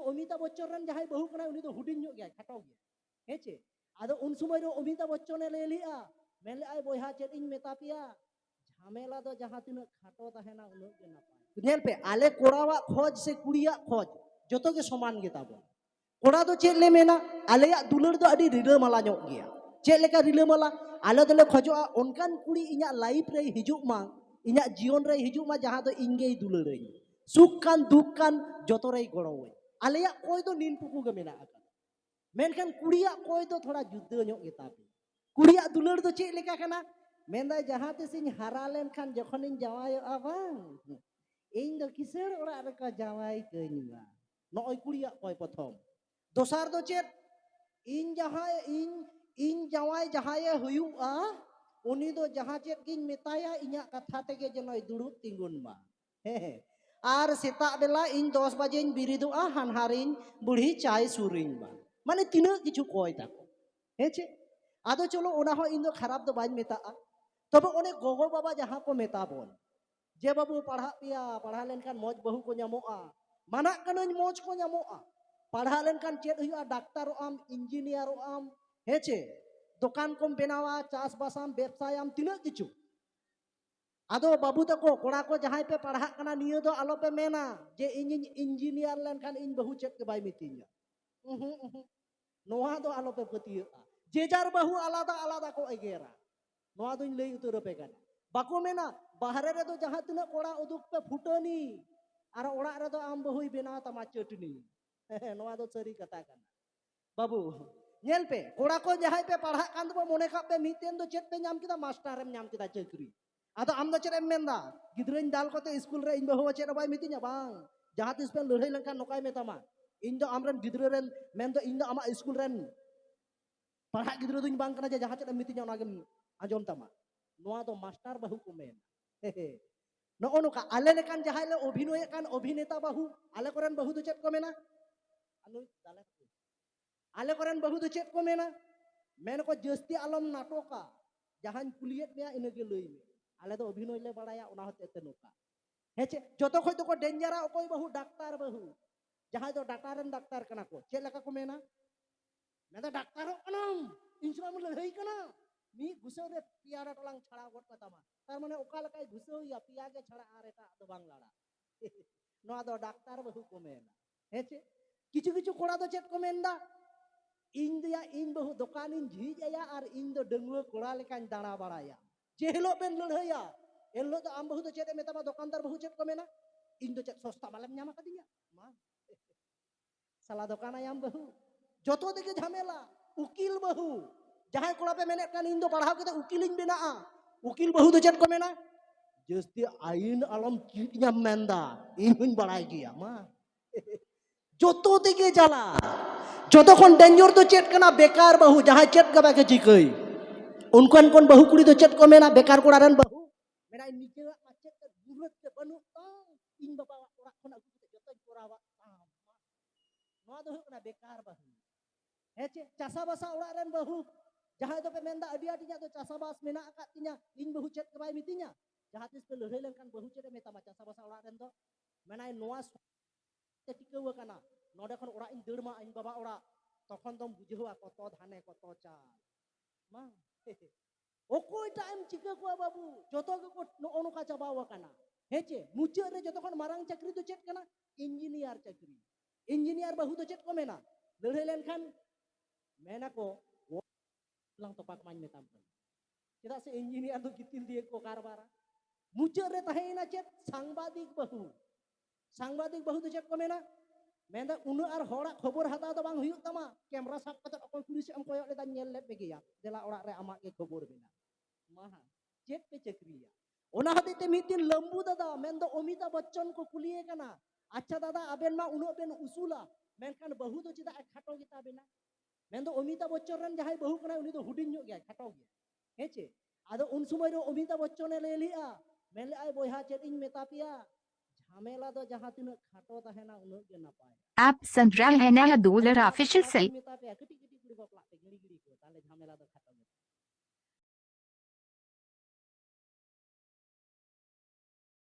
Amitabh Bachchan run जहां बहु कना उनी दो हुडिंग ᱧᱚᱜ गया खाटो गया हेचे आदो उन समय रो अमिताभ बच्चन ले लिया मेले आय बोया चेत इन मेता पिया झमेला दो जहां तिना खाटो तहेना उनोग के नापाय नेल पे आले कोड़ावा खोज से कुड़िया खोज जोतो के समान गे ताबो कोड़ा दो चेत ले मेना आलेया दुलर दो अडी रिलामाला ᱧᱚᱜ गया चेत लेका रिलामाला आले दोले खोजोआ ओनकान कुड़ी इnya लाइफ रे हिजुग मा इnya जीवन रे हिजुग मा जहां दो इनगे दुलरई सुख कान दुख कान जोतो रे गड़ोवे आलेया कोई दो नीन पुकु गे मेना आका मेनखान कुड़िया कोई दो थोड़ा जुद्ध ᱧᱚᱜ गे ताबे कुड़िया दुलर दो चेत लेका कना मेंदा जहां तिसिन हारा लेन खान जखनिन जावायोआ बांग इन दो किसर ओरा रे का जावाई कइनिया नय कुड़िया कोई प्रथम दोसार दो चेत इन जहां इन जावाई जहाय हुयुआ उनी दो जहां चेत किन मेताया इnya कथा तेगे जनय दुड़ुब तिंगुन मा हे आर सेता बेला इन 10 बजे बिरिदुआ हानहारिन बुढ़ी चाय सुरिन बा माने तिना किछु कोय ताको हेचे आदो चलो ओना हो इन दो खराब दो बाज मेता तबे ओने गोगो बाबा जहां को मेता बोल जे बाबू पढ़ा पिया पढ़ा लेनखान मौज बहु को ᱧᱟᱢᱚᱜᱼᱟ माना कनन मौज को ᱧᱟᱢᱚᱜᱼᱟ पढ़ा लेनखान चेत हुआ डाक्तार आम इंजीनियर आम हेचे दुकान को बेनावा चास बासाम व्यवसायम तिना किछु आदो बाबू तको कोड़ा को जहां पे पढ़ा कना नियो दो आलो पे मेना जे इन इंजीनियर लेनखान इन बहु चेत के बाय मितिnya नोहा दो आलो पे पतिया जे जार बहु आलादा आलादा को एगेरा नोहा दुन लई उतर पे कना बाको मेना बाहरे रे दो जहां तिना कोड़ा उदुक पे फुटनी आर ओड़ा रे दो आम बहु बेना तमा चटनी नोहा दो सरी कथा कना बाबू नेल पे कोड़ा को जहां पे पढ़ा कान दो मोने का पे मितेन दो चेत पे नाम किदा मास्टर एम नाम किदा चकरी आदो आम दो चेत एम मेंदा गिद्रन दाल कोते स्कूल रे इन बहु चेत बाय मितिnya बांग जहां तिस पे लड़ाई लंका नोकाय मेतामा इन दो आमरन गिद्र रेन मेन दो इन दो आमा स्कूल रेन पढ़ा गिद्र दुन बांग कना जहां चेत मितिnya ओना गेम आजम तमा नोआ दो मास्टर बहु को मेन नो ओनुका आले लेकान जहां ले अभिनय कान अभिनेता बहु आले कोरन बहु दो चेत को मेना अनु दाले आले कोरन बहु दो चेत को मेना मेन को जस्ती आलम नाटका जहां कुलियत मेया इनगे लई में आले दो अभिनय ले बड़ाया ओना होते ते नोका हेचे जतो खय तो को डेंजरा ओकोय बहु डाक्तार बहु जहां दो डाक्तारन डाक्तार कना को चे लका को मेना मेदा डाक्तार कनम इंसुराम लहई कना मी घुसो रे पियारा टोलांग छड़ा गोट पतामा तार माने ओका लकाय घुसो या पिया के छड़ा आरेटा दो बांग लाड़ा नोआ दो डाक्तार बहु को मेना हेचे किछु किछु कोड़ा दो चेत को मेनदा इन दिया इन बहु दुकानिन झीजया आर इन दो डंगुआ कोड़ा लेकान दाड़ा बाड़ाया जेहलो बेन लड़हया एलो तो आम बहु दो चेत मेतामा दुकानदार बहु चेत को मेना इन दो चेत सस्ता मालम ᱧᱟᱢ कदिया मा साला दुकान आयाम बहु जोतो दिके झमेला उकिल बहु जहां कोड़ा पे मेने कान इन दो पढ़ाव के उकिलिन बेनाआ उकिल बहु दो चेत को मेना जस्ती आइन आलम चीटिया मेंदा इन बड़ाई गया मा जोतो दिके जाला जोतो कोन डेंजर दो चेत कना बेकार बहु जहां चेत गबा के चिकई उनकन कोन बहु कुड़ी दो चेत को मेना बेकार कोड़ा रन बहु मेना नीचे चेत के गुरत के बनु इन बाबा ओरा खन अगु के जतो कोरावा नोआ दो कना बेकार बहु हेचे चासा बासा ओरा रन बहु जहां दो पे मेंदा अडी अडी दो चासा बास मेना आका तिnya इन बहु चेत के बाय मितिnya जहां तिस पे लड़ाई लेनखान बहु चेत मेता मा चासा बासा ओरा रन दो मेनाय नोआ ते टिकाव कना नोडे खन ओरा इन दड़मा इन बाबा ओरा तखन दम बुझेवा कत धाने कत चा मा ओकोय टाइम चिका को बाबू जतो को नोका चाबाव कना हेचे मुचे रे जतो खन मारंग चाकरी तो चेत कना इंजीनियर चाकरी इंजीनियर बहु तो चेत को मेना लड़ाई लेनखान मेना को lang topak main metam kita se engineer तो कितिल दिए को कारबारा मुचे रे तहेना चेत सांबादिक बहु तो चेत को मेना मेंदा उनु आर होड़ा खबर हता तो बांग हुयु तमा कैमरा साब कत अकोय पुलिस एम कोय ले दान नेल ले बेगिया देला ओड़ा रे आमा के खबर बेना माहा चेत पे चक्रिया ओना हते ते मितिन लंबू दादा मेंदा अमिताभ बच्चन को कुलिए कना अच्छा दादा आबेन मा उनो बेन उसूला मेनखान बहु तो चिदा खाटो गिता बेना मेंदो अमिताभ बच्चन रन जहां बहु कना उनी दो हुडिंग ᱧᱚᱜ गया खाटो गया हेचे आदो उन समय रो अमिताभ बच्चन ले लिया मेले आय बोया चेत इन मेता पिया झमेला दो जहां तिना खाटो तहेना उनो के नापाय आप सुन रहे हैं नया डॉलर ऑफिशियल से मेता पिया कटी कटी कुड़ी बपला पे गिड़ी गिड़ी को ताले झमेला दो खाटो